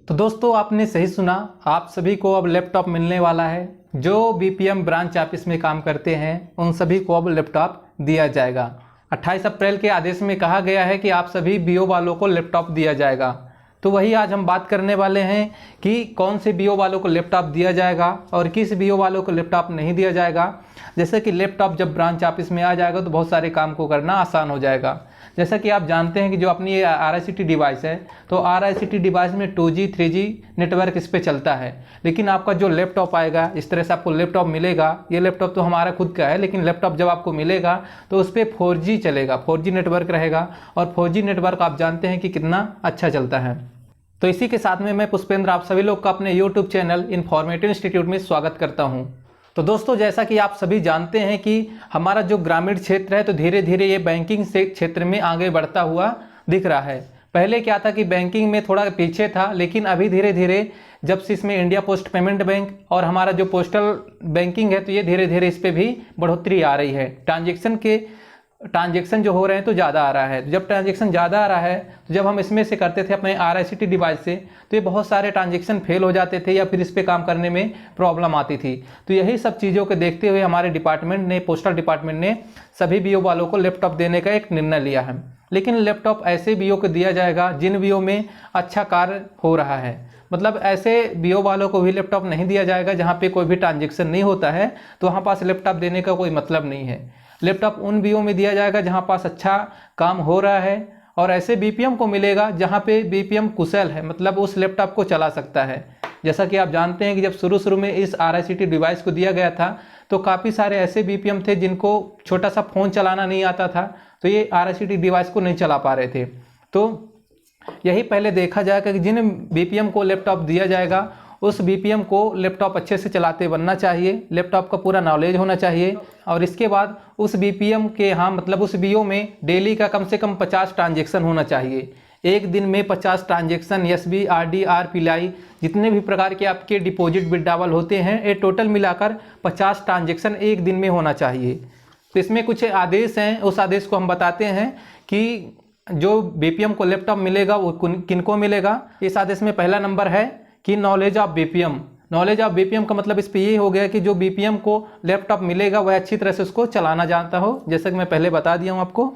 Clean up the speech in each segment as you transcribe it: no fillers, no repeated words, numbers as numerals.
तो दोस्तों आपने सही सुना, आप सभी को अब लैपटॉप मिलने वाला है। जो बीपीएम ब्रांच ऑफिस में काम करते हैं उन सभी को अब लैपटॉप दिया जाएगा। 28 अप्रैल के आदेश में कहा गया है कि आप सभी बीओ वालों को लैपटॉप दिया जाएगा। तो वही आज हम बात करने वाले हैं कि कौन से बीओ वालों को लैपटॉप दिया जाएगा और किस बीओ वालों को लैपटॉप नहीं दिया जाएगा। जैसे कि लैपटॉप जब ब्रांच ऑफिस में आ जाएगा तो बहुत सारे काम को करना आसान हो जाएगा। जैसा कि आप जानते हैं कि जो अपनी ये RICT डिवाइस है, तो RICT डिवाइस में 2G 3G नेटवर्क इस पर चलता है। लेकिन आपका जो लैपटॉप आएगा, इस तरह से आपको लैपटॉप मिलेगा। ये लैपटॉप तो हमारा खुद का है, लेकिन लैपटॉप जब आपको मिलेगा तो उस पर 4G चलेगा, 4G नेटवर्क रहेगा। और 4G नेटवर्क आप जानते हैं कि कितना अच्छा चलता है। तो इसी के साथ में मैं पुष्पेंद्र आप सभी लोग का अपने YouTube चैनल इन्फॉर्मेटिव इंस्टीट्यूट में स्वागत करता हूं। तो दोस्तों जैसा कि आप सभी जानते हैं कि हमारा जो ग्रामीण क्षेत्र है तो धीरे धीरे ये बैंकिंग से क्षेत्र में आगे बढ़ता हुआ दिख रहा है। पहले क्या था कि बैंकिंग में थोड़ा पीछे था, लेकिन अभी धीरे धीरे जब से इसमें इंडिया पोस्ट पेमेंट बैंक और हमारा जो पोस्टल बैंकिंग है तो ये धीरे धीरे इस पर भी बढ़ोतरी आ रही है। ट्रांजेक्शन जो हो रहे हैं तो ज़्यादा आ रहा है। जब ट्रांजेक्शन ज़्यादा आ रहा है तो जब हम इसमें से करते थे अपने RICT डिवाइस से तो ये बहुत सारे ट्रांजेक्शन फेल हो जाते थे या फिर इस पे काम करने में प्रॉब्लम आती थी। तो यही सब चीज़ों को देखते हुए हमारे डिपार्टमेंट ने, पोस्टल डिपार्टमेंट ने सभी बीओ वालों को लैपटॉप देने का एक निर्णय लिया है। लेकिन लैपटॉप ऐसे बीओ को दिया जाएगा जिन बीओ में अच्छा कार्य हो रहा है। मतलब ऐसे बीओ वालों को भी लैपटॉप नहीं दिया जाएगा जहाँ पे कोई भी ट्रांजेक्शन नहीं होता है, तो वहाँ पास लैपटॉप देने का कोई मतलब नहीं है। लैपटॉप उन बीओ में दिया जाएगा जहाँ पास अच्छा काम हो रहा है और ऐसे बीपीएम को मिलेगा जहाँ पे बीपीएम कुशल है, मतलब उस लैपटॉप को चला सकता है। जैसा कि आप जानते हैं कि जब शुरू में इस RICT डिवाइस को दिया गया था तो काफ़ी सारे ऐसे बीपीएम थे जिनको छोटा सा फ़ोन चलाना नहीं आता था, तो ये RICT डिवाइस को नहीं चला पा रहे थे। तो यही पहले देखा जाएगा कि जिन बीपीएम को लैपटॉप दिया जाएगा उस बीपीएम को लैपटॉप अच्छे से चलाते बनना चाहिए, लैपटॉप का पूरा नॉलेज होना चाहिए। और इसके बाद उस बीपीएम के मतलब उस बीओ में डेली का कम से कम 50 ट्रांजेक्शन होना चाहिए। एक दिन में 50 ट्रांजेक्शन SB RD RPI जितने भी प्रकार के आपके डिपॉजिट विड्रॉवल होते हैं, ये टोटल मिलाकर 50 ट्रांजेक्शन एक दिन में होना चाहिए। तो इसमें कुछ आदेश हैं, उस आदेश को हम बताते हैं कि जो बीपीएम को लैपटॉप मिलेगा वो किनको मिलेगा। इस आदेश में पहला नंबर है कि knowledge of BPM. Knowledge of BPM का मतलब इस पर ये हो गया कि जो बीपीएम को लैपटॉप मिलेगा वह अच्छी तरह से उसको चलाना जानता हो, जैसा कि मैं पहले बता दिया हूँ आपको।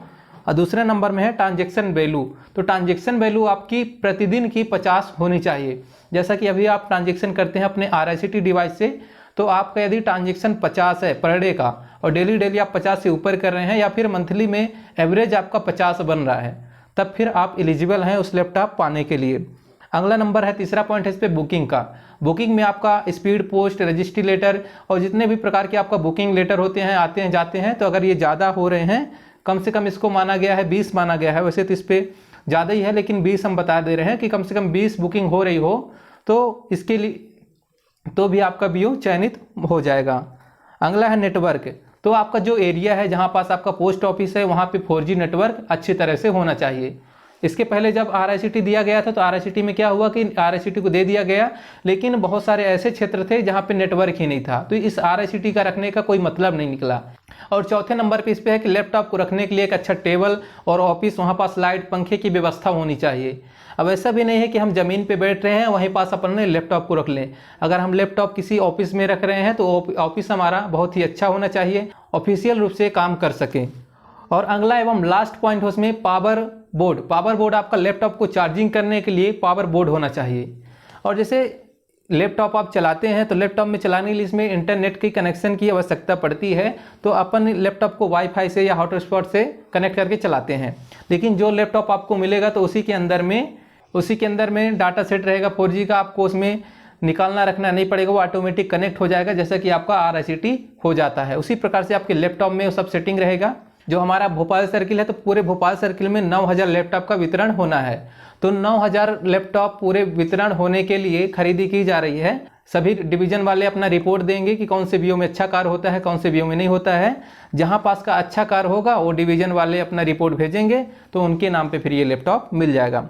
और दूसरे नंबर में है ट्रांजेक्शन वैल्यू। तो ट्रांजेक्शन वैल्यू आपकी प्रतिदिन की 50 होनी चाहिए। जैसा कि अभी आप ट्रांजेक्शन करते हैं अपने RICT डिवाइस से, तो आपका यदि ट्रांजेक्शन 50 है पर डे का और डेली आप 50 से ऊपर कर रहे हैं या फिर मंथली में एवरेज आपका 50 बन रहा है, तब फिर आप एलिजिबल हैं उस लैपटॉप पाने के लिए। अगला नंबर है, तीसरा पॉइंट है इस पे बुकिंग का। बुकिंग में आपका स्पीड पोस्ट, रजिस्ट्री लेटर और जितने भी प्रकार के आपका बुकिंग लेटर होते हैं, आते हैं जाते हैं, तो अगर ये ज़्यादा हो रहे हैं, कम से कम इसको माना गया है 20 माना गया है। वैसे तो इस पर ज़्यादा ही है, लेकिन 20 हम बता दे रहे हैं कि कम से कम 20 बुकिंग हो रही हो तो इसके लिए तो भी आपका बीओ चयनित हो जाएगा। अगला है नेटवर्क। तो आपका जो एरिया है जहाँ पास आपका पोस्ट ऑफिस है वहाँ पे 4G नेटवर्क अच्छी तरह से होना चाहिए। इसके पहले जब RICT दिया गया था तो RICT में क्या हुआ कि RICT को दे दिया गया, लेकिन बहुत सारे ऐसे क्षेत्र थे जहाँ पे नेटवर्क ही नहीं था, तो इस RICT का रखने का कोई मतलब नहीं निकला। और चौथे नंबर पे इस पे है कि लैपटॉप को रखने के लिए एक अच्छा टेबल और ऑफिस, वहाँ पास लाइट पंखे की व्यवस्था होनी चाहिए। अब ऐसा भी नहीं है कि हम ज़मीन पे बैठ रहे हैं वहीं पास अपने लैपटॉप को रख लें। अगर हम लैपटॉप किसी ऑफिस में रख रहे हैं तो ऑफिस हमारा बहुत ही अच्छा होना चाहिए, ऑफिशियल रूप से काम कर सकें। और अगला एवं लास्ट पॉइंट है उसमें पावर बोर्ड। पावर बोर्ड आपका लैपटॉप को चार्जिंग करने के लिए पावर बोर्ड होना चाहिए। और जैसे लैपटॉप आप चलाते हैं तो लैपटॉप में चलाने के लिए इसमें इंटरनेट की कनेक्शन की आवश्यकता पड़ती है, तो अपन लैपटॉप को वाईफाई से या हॉटस्पॉट से कनेक्ट करके चलाते हैं। लेकिन जो लैपटॉप आपको मिलेगा तो उसी के अंदर में डाटा सेट रहेगा 4G का, आपको उसमें निकालना रखना नहीं पड़ेगा, वो ऑटोमेटिक कनेक्ट हो जाएगा जैसा कि आपका RICT हो जाता है। उसी प्रकार से आपके लैपटॉप में वो सब सेटिंग रहेगा। जो हमारा भोपाल सर्किल है तो पूरे भोपाल सर्किल में 9000 लैपटॉप का वितरण होना है। तो 9000 लैपटॉप पूरे वितरण होने के लिए खरीदी की जा रही है। सभी डिवीजन वाले अपना रिपोर्ट देंगे कि कौन से बीओ में अच्छा कार्य होता है, कौन से बीओ में नहीं होता है। जहां पास का अच्छा कार्य होगा वो डिवीजन वाले अपना रिपोर्ट भेजेंगे तो उनके नाम पे फिर ये लैपटॉप मिल जाएगा।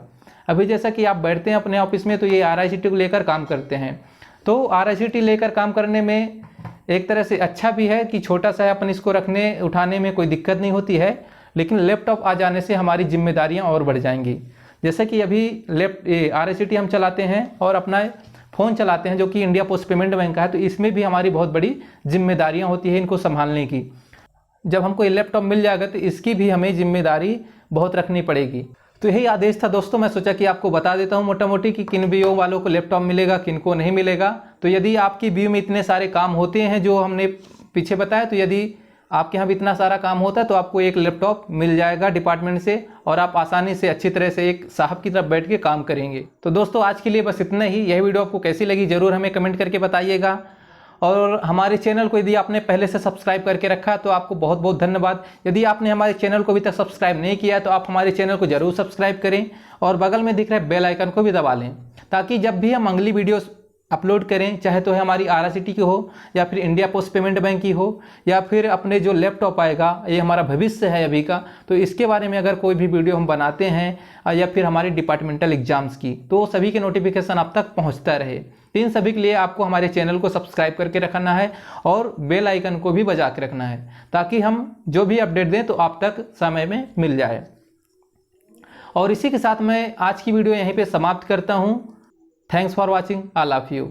अभी जैसा कि आप बैठते हैं अपने ऑफिस में तो ये RICT को लेकर काम करते हैं, तो RICT लेकर काम करने में एक तरह से अच्छा भी है कि छोटा सा है, अपन इसको रखने उठाने में कोई दिक्कत नहीं होती है। लेकिन लैपटॉप आ जाने से हमारी जिम्मेदारियां और बढ़ जाएंगी। जैसे कि अभी RSCT हम चलाते हैं और अपना फ़ोन चलाते हैं जो कि इंडिया पोस्ट पेमेंट बैंक का है, तो इसमें भी हमारी बहुत बड़ी जिम्मेदारियां होती है इनको संभालने की। जब हमको ये लैपटॉप मिल जाएगा तो इसकी भी हमें जिम्मेदारी बहुत रखनी पड़ेगी। तो यही आदेश था दोस्तों, मैं सोचा कि आपको बता देता हूँ मोटा मोटी कि किन बीओ वालों को लैपटॉप मिलेगा, किन को नहीं मिलेगा। तो यदि आपकी बीओ में इतने सारे काम होते हैं जो हमने पीछे बताया, तो यदि आपके यहाँ भी इतना सारा काम होता है तो आपको एक लैपटॉप मिल जाएगा डिपार्टमेंट से और आप आसानी से अच्छी तरह से एक साहब की तरफ बैठ के काम करेंगे। तो दोस्तों आज के लिए बस इतना ही। यह वीडियो आपको कैसी लगी ज़रूर हमें कमेंट करके बताइएगा। और हमारे चैनल को यदि आपने पहले से सब्सक्राइब करके रखा तो आपको बहुत बहुत धन्यवाद। यदि आपने हमारे चैनल को अभी तक सब्सक्राइब नहीं किया तो आप हमारे चैनल को जरूर सब्सक्राइब करें और बगल में दिख रहे बेल आइकन को भी दबा लें, ताकि जब भी हम अगली वीडियोस अपलोड करें, चाहे तो है हमारी RSCT की हो या फिर इंडिया पोस्ट पेमेंट बैंक की हो या फिर अपने जो लैपटॉप आएगा, ये हमारा भविष्य है अभी का, तो इसके बारे में अगर कोई भी वीडियो हम बनाते हैं या फिर हमारी डिपार्टमेंटल एग्जाम्स की, तो सभी के नोटिफिकेशन आप तक पहुंचता रहे। तो इन सभी के लिए आपको हमारे चैनल को सब्सक्राइब करके रखना है और बेल आइकन को भी बजा के रखना है, ताकि हम जो भी अपडेट दें तो आप तक समय में मिल जाए। और इसी के साथ मैं आज की वीडियो यहीं पे समाप्त करता हूँ। Thanks for watching, I love you.